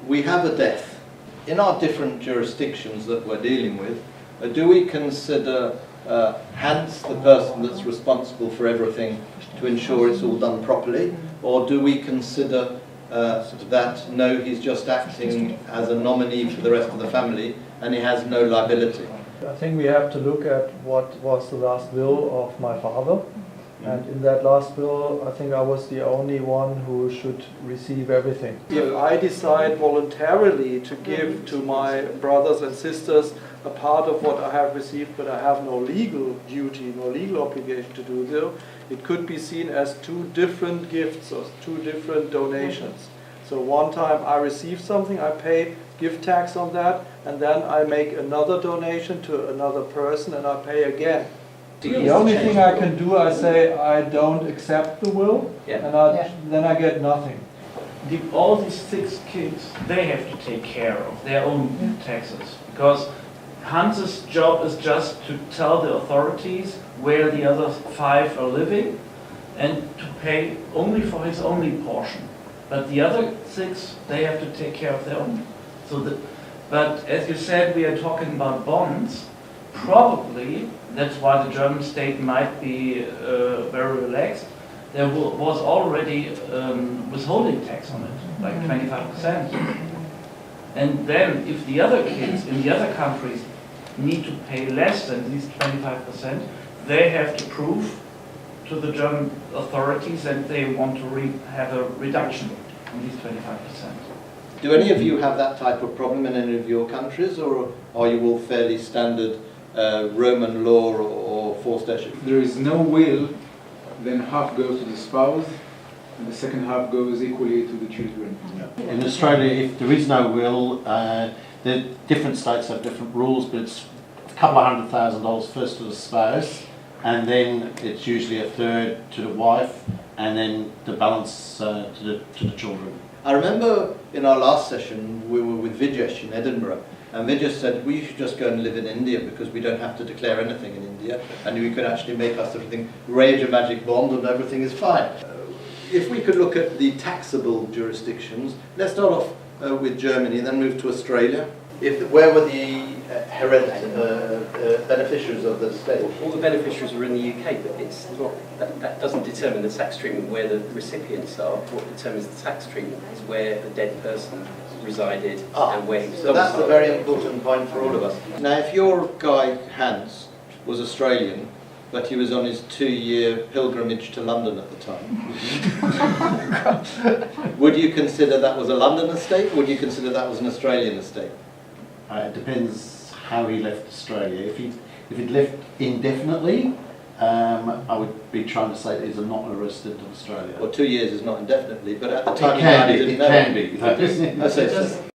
we have a death. In our different jurisdictions that we're dealing with, do we consider Hans the person that's responsible for everything to ensure it's all done properly? Or do we consider that no, he's just acting as a nominee for the rest of the family and he has no liability? I think we have to look at what was the last will of my father. And in that last will, I think I was the only one who should receive everything. If I decide voluntarily to give to my brothers and sisters a part of what I have received, but I have no legal duty, no legal obligation to do so, it could be seen as two different gifts or two different donations. So one time I receive something, I pay gift tax on that, and then I make another donation to another person and I pay again. The only thing I can do, I say I don't accept the will, and then I get nothing. All these 6 kids, they have to take care of their own taxes, because Hans's job is just to tell the authorities where the other 5 are living and to pay only for his only portion. But the other 6, they have to take care of their own. But as you said, we are talking about bonds. Probably, that's why the German state might be very relaxed. There was already withholding tax on it, like 25%. And then if the other kids in the other countries need to pay less than these 25%, they have to prove to the German authorities that they want to have a reduction on these 25%. Do any of you have that type of problem in any of your countries, or are you all fairly standard Roman law or forced issue? There is no will, then half goes to the spouse, and the second half goes equally to the children. Yeah. In Australia, if there is no will, the different states have different rules, but it's a couple of $100,000 first to the spouse, and then it's usually a third to the wife, and then the balance to the children. I remember in our last session we were with Vijesh in Edinburgh, and Vijesh said we should just go and live in India because we don't have to declare anything in India, and we could actually make us everything, raise a magic wand and everything is fine. If we could look at the taxable jurisdictions, let's start off with Germany and then move to Australia. Where were the beneficiaries of the state? All the beneficiaries were in the UK, but it's not, that doesn't determine the tax treatment where the recipients are. What determines the tax treatment is where the dead person resided and where he was. So that's a very important point for all of us. Now, if your guy Hans was Australian, but he was on his 2-year pilgrimage to London at the time, would you consider that was a London estate, or would you consider that was an Australian estate? It depends how he left Australia. If he'd left indefinitely, I would be trying to say that he's not a resident of Australia. Well, 2 years is not indefinitely, but at the time he didn't know. It can be. I say so.